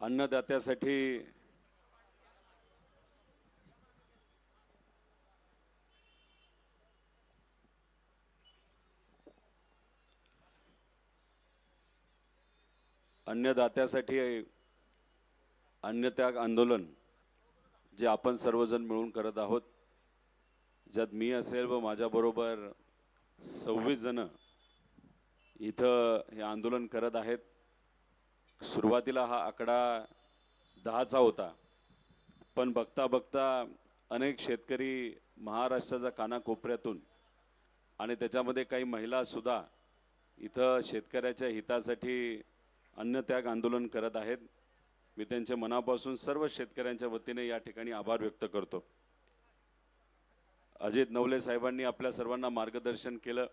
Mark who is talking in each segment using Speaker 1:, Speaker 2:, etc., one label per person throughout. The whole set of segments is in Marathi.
Speaker 1: अन्नदात्यासाठी अन्नदात्यासाठी अन्नत्याग आंदोलन जे आपण सर्वजण मिळून करत आहोत, ज्यात मी असेल व माझ्याबरोबर 26 जण इथं हे आंदोलन करत आहेत। सुरुवातीला हा आकडा 10चा होता, पण बघता बघता अनेक शेतकरी महाराष्ट्राच्या कानाकोपऱ्यातून आणि त्याच्यामध्ये काही महिला सुद्धा इथं शेतकऱ्याच्या हितासाठी अन्नत्याग आंदोलन करत आहेत। मी त्यांच्या मनापासून सर्व शेतकऱ्यांच्या वतीने या ठिकाणी आभार व्यक्त करतो। अजित नवले साहेबांनी आपल्या सर्वांना मार्गदर्शन केलं,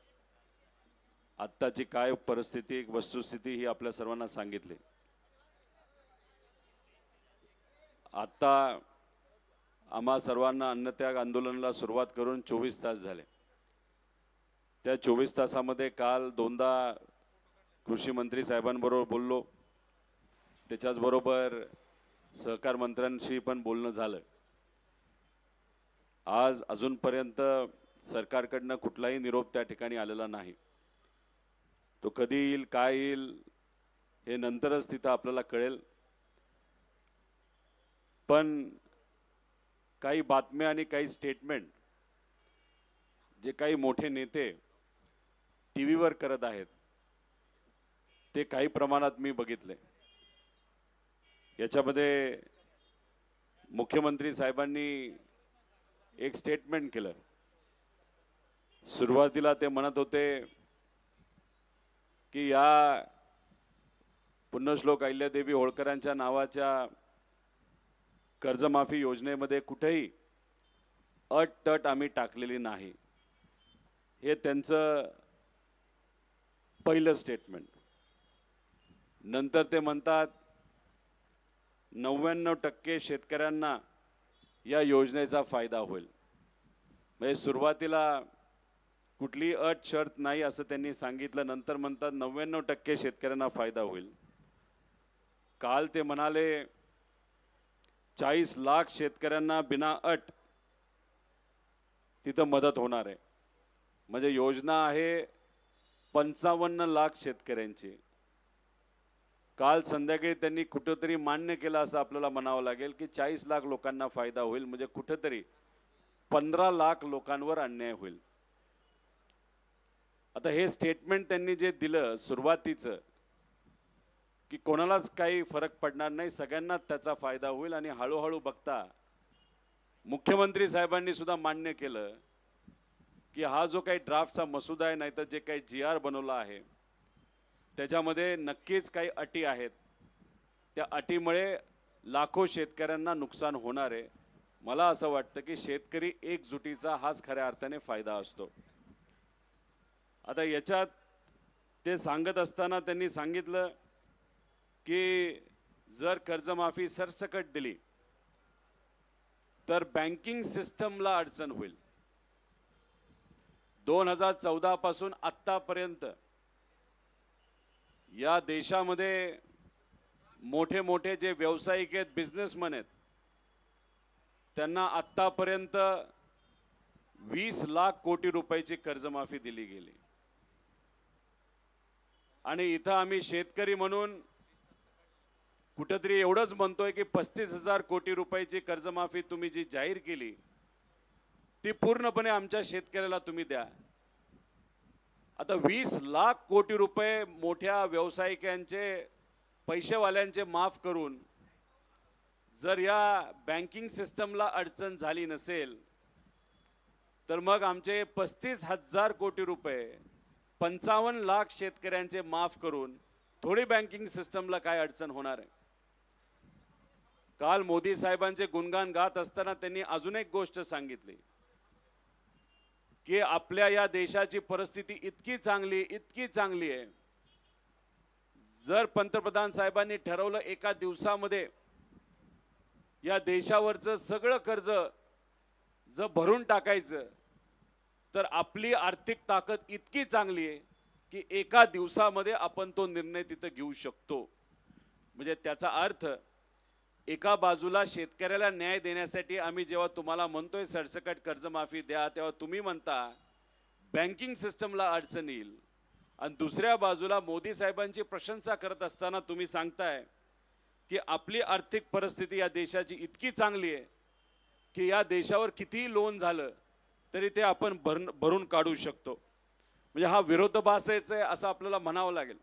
Speaker 1: आत्ताची काय परिस्थिती वस्तुस्थिती ही आपल्या सर्वांना सांगितली। आता आम्हा सर्वांना अन्नत्याग आंदोलनाला सुरुवात करून 24 तास झाले। त्या 24 तासामध्ये काल दोनदा कृषी मंत्री साहेबांबरोबर बोललो, त्याच्याच बरोबर सहकार मंत्र्यांशी पण बोलणं झालं। आज अजूनपर्यंत सरकारकडनं कुठलाही निरोप त्या ठिकाणी आलेला नाही। तो कधी येईल काय येईल हे नंतरच तिथं आपल्याला कळेल। पण काही बातम्या आणि काही स्टेटमेंट जे काही मोठे नेते टीव्हीवर करत आहेत ते काही प्रमाणात मी बघितले। याच्यामध्ये मुख्यमंत्री साहेबांनी एक स्टेटमेंट केलं। सुरुवातीला ते म्हणत होते की या पुण्यश्लोक अहिल्यादेवी होळकरांच्या नावाच्या कर्जमाफी योजनेमध्ये कुठेही अट आम्ही टाकलेली नाही, हे त्यांचं पहिलं स्टेटमेंट। नंतर ते म्हणतात 99% शेतकऱ्यांना या योजनेचा फायदा होईल। म्हणजे सुरुवातीला कुठली अट शर्त नाही असं त्यांनी सांगितलं, नंतर म्हणतात 99% शेतकऱ्यांना फायदा होईल। काल ते म्हणाले 40 लाख शेतकऱ्यांना बिना अट तिथं मदत होणार आहे। म्हणजे योजना आहे 55 लाख शेतकऱ्यांची। काल संध्याकाळी त्यांनी कुठेतरी मान्य केलं असं आपल्याला म्हणावं लागेल की 40 लाख लोकांना फायदा होईल, म्हणजे कुठेतरी 15 लाख लोकांवर अन्याय होईल। आता हे स्टेटमेंट त्यांनी जे दिलं सुरुवातीचं की कोणालाच काही फरक पडणार नाही, सगळ्यांना त्याचा फायदा होईल, आणि हळूहळू बघता मुख्यमंत्री साहेबांनी सुद्धा मान्य केलं की हा जो काही ड्राफ्टचा मसुदा आहे, नाहीतर जे काही GR बनवला आहे त्याच्यामध्ये नक्कीच काही अटी आहेत। त्या अटीमुळे लाखो शेतकऱ्यांना नुकसान होणार आहे। मला असं वाटतं की शेतकरी एकजुटीचा हाच खऱ्या अर्थाने फायदा असतो। आता याच्यात ते सांगत असताना त्यांनी सांगितलं की जर कर्जमाफी सरसकट दिली तर बँकिंग सिस्टमला अडचण होईल। 2014 पासून आतापर्यंत या देशामध्ये मोठे मोठे जे व्यावसायिक आहेत, बिझनेसमॅन आहेत, त्यांना आतापर्यंत 20 लाख कोटी रुपयाची कर्जमाफी दिली गेली। आणि इथं आम्ही शेतकरी म्हणून कुठेतरी एवढंच म्हणतोय की 35,000 कोटी रुपयाची कर्जमाफी तुम्ही जी जाहीर केली ती पूर्णपणे आमच्या शेतकऱ्याला तुम्ही द्या। आता 20 लाख कोटी रुपये मोठ्या व्यावसायिकांचे, पैसेवाल्यांचे माफ करून जर या बँकिंग सिस्टमला अडचण झाली नसेल तर मग आमचे 35,000 कोटी रुपये 55 लाख शेतकऱ्यांचे माफ करून थोडी बँकिंग सिस्टमला काय अडचण होणार आहे। काल मोदी साहेबांचे गुणगान गात असताना त्यांनी अजून एक गोष्ट सांगितली की आपल्या या देशाची परिस्थिती इतकी चांगली आहे, जर पंतप्रधान साहेबांनी ठरवलं एका दिवसामध्ये या देशावरचं सगळं कर्ज जर भरून टाकायचं तर आपली आर्थिक ताकद इतकी चांगली आहे की एका दिवसामध्ये आपण तो निर्णय तिथे घेऊ शकतो। म्हणजे त्याचा अर्थ एका बाजूला शेतकऱ्याला न्याय देण्यासाठी आम्ही जेव्हा तुम्हाला म्हणतोय सरसकट कर्जमाफी द्या, तेव्हा तुम्ही म्हणता बँकिंग सिस्टमला अडचण येईल, आणि दुसऱ्या बाजूला मोदी साहेबांची प्रशंसा करत असताना तुम्ही सांगताय की आपली आर्थिक परिस्थिती या देशाची इतकी चांगली आहे की या देशावर कितीही लोन झालं तरी ते आपण भरून काढू शकतो. म्हणजे हा विरोधाभास आहे असं आपल्याला म्हणावं लागेल.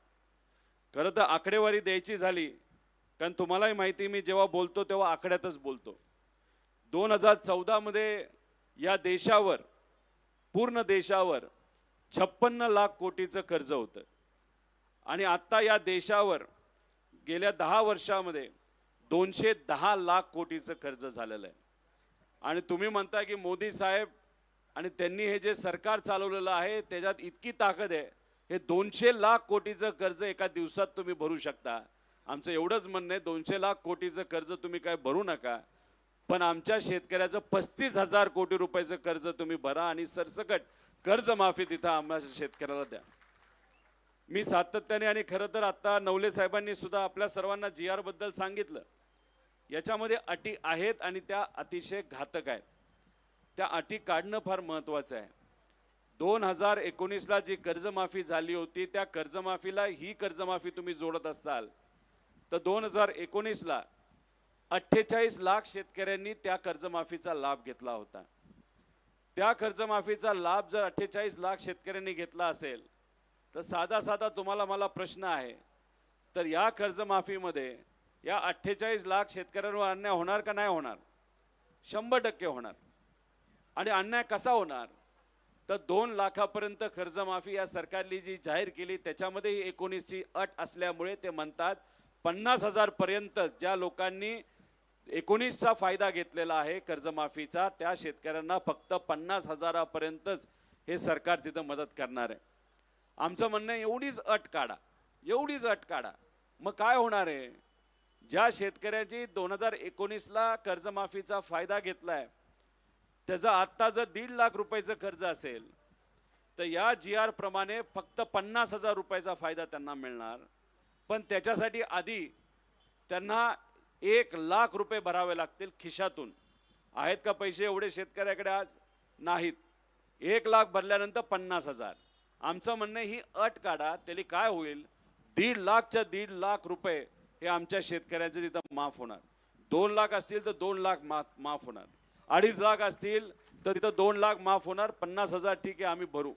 Speaker 1: खरं तर आकडेवारी द्यायची झाली, कारण तुम्हालाही माहिती, मी जेव्हा बोलतो तेव्हा आकड्यातच बोलतो. 2014 मध्ये या देशावर, पूर्ण देशावर 56 लाख कोटीचं कर्ज होतं, आणि आता या देशावर गेल्या 10 वर्षामध्ये 210 लाख कोटीचं कर्ज झालेलं आहे. आणि तुम्ही म्हणता की मोदी साहेब आणि त्यांनी हे जे सरकार चालवलेलं आहे त्याच्यात इतकी ताकद आहे, हे 200 लाख कोटीचं कर्ज एका दिवसात तुम्ही भरू शकता. आमचं एवढंच म्हणणं आहे, 200 लाख कोटीचं कर्ज तुम्ही काय भरू नका, पण आमच्या शेतकऱ्याचं 35,000 कोटी रुपयाचं कर्ज तुम्ही भरा आणि सरसकट कर्जमाफी तिथं आम्हाला शेतकऱ्याला द्या. मी सातत्याने, आणि खरं तर आता नवले साहेबांनी सुद्धा आपल्या सर्वांना GR बद्दल सांगितलं. याच्यामध्ये अटी आहेत आणि त्या अतिशय घातक आहेत. त्या अटी काढणं फार महत्त्वाचं आहे. 2019ला जी कर्जमाफी झाली होती त्या कर्जमाफीला ही कर्जमाफी तुम्ही जोडत असाल तर 2019ला 48 लाख शेतकऱ्यांनी त्या कर्जमाफीचा लाभ घेतला होता. त्या कर्जमाफीचा लाभ जर 48 लाख शेतकऱ्यांनी घेतला असेल तर साधा तुम्हाला मला प्रश्न आहे, तर या कर्जमाफीमध्ये या 48 लाख शेतकऱ्यांवर अन्याय होणार का नाही होणार? 100% होणार. आणि अन्याय कसा होणार? तर 2 लाखापर्यंत कर्जमाफी या सरकारने जी जाहीर केली त्याच्यामध्ये ही 19ची अट असल्यामुळे ते म्हणतात 50,000 पर्यंत ज्या लोकांनी 19चा फायदा घेतलेला आहे कर्जमाफीचा, त्या शेतकऱ्यांना फक्त 50,000पर्यंतच हे सरकार तिथं मदत करणार आहे. आमचं म्हणणं आहे एवढीच अट काढा, एवढीच अट काढा. मग काय होणार आहे? ज्या शेतकऱ्याची 2019ला कर्जमाफीचा फायदा घेतलाय त्याचा आत्ता जर 1.5 लाख रुपयाचं कर्ज असेल तर या GR प्रमाणे फक्त 50,000 रुपयाचा फायदा त्यांना मिळणार. पण त्याच्यासाठी आधी त्यांना 1 लाख रुपये भरावे लागतील खिशातून. आहेत का पैसे एवढे शेतकऱ्याकडे? आज नाहीत. 1 लाख भरल्यानंतर 50,000. आमचं म्हणणं ही अट काढा. त्याला काय होईल? 1.5 लाखच्या 1.5 लाख रुपये हे आमच्या शेतकऱ्यांचे तिथं माफ होणार. 2 लाख असतील तर 2 लाख माफ होणार. 2.5 लाख असतील तर तिथं 2 लाख माफ होणार. 50,000 ठीक आहे आम्ही भरू.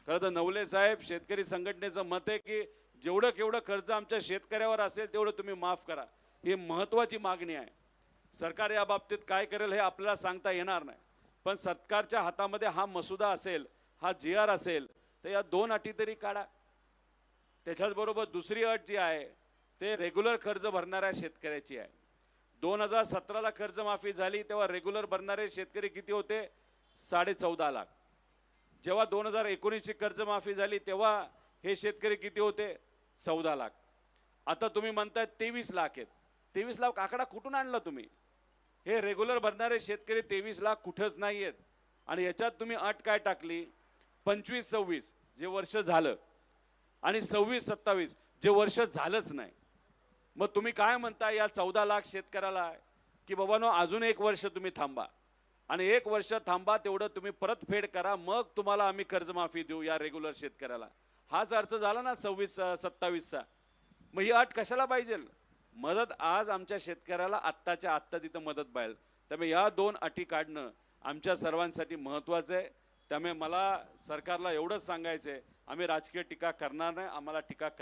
Speaker 1: खरं तर नवले साहेब, शेतकरी संघटनेचं मत आहे की जेवढं कर्ज आमच्या शेतकऱ्यावर असेल तेवढं तुम्ही माफ करा. ही महत्त्वाची मागणी आहे. सरकार या बाबतीत काय करेल हे आपल्याला सांगता येणार नाही, पण सरकारच्या हातामध्ये हा मसुदा असेल, हा GR असेल तर या 2 अटी तरी काढा. त्याच्याचबरोबर दुसरी अट जी आहे ते रेग्युलर कर्ज भरणाऱ्या शेतकऱ्याची आहे. 2017ला कर्जमाफी झाली तेव्हा रेग्युलर भरणारे शेतकरी किती होते? 14.5 लाख. जेव्हा 2019ची कर्जमाफी झाली तेव्हा हे शेतकरी किती होते? 14 लाख. आता तुम्ही म्हणताय 23 लाख आहेत. 23 लाख आकडा कुठून आणला तुम्ही? हे रेग्युलर भरणारे शेतकरी 23 लाख कुठंच नाही आहेत. आणि याच्यात तुम्ही अट काय टाकली? 25-26 जे वर्ष झालं आणि 26-27 जे वर्ष झालंच नाही. मग तुम्ही काय म्हणता या 14 लाख शेतकऱ्याला की बाबांनो अजून 1 वर्ष तुम्ही थांबा, आणि 1 वर्ष थांबा, तेवढं तुम्ही परतफेड करा, मग तुम्हाला आम्ही कर्जमाफी देऊ या रेग्युलर शेतकऱ्याला. हाच अर्थ झाला ना 26-27चा. मग ही अट कशाला पाहिजे? मदत आज आमच्या शेतकऱ्याला आत्ताच्या आत्ता तिथं मदत पाहिजे. त्यामुळे या 2 अटी काढणं आमच्या सर्वांसाठी महत्त्वाचं आहे. त्यामुळे मला सरकारला एवढंच सांगायचं आहे, आम्ही राजकीय टीका करणार नाही. आम्हाला टीका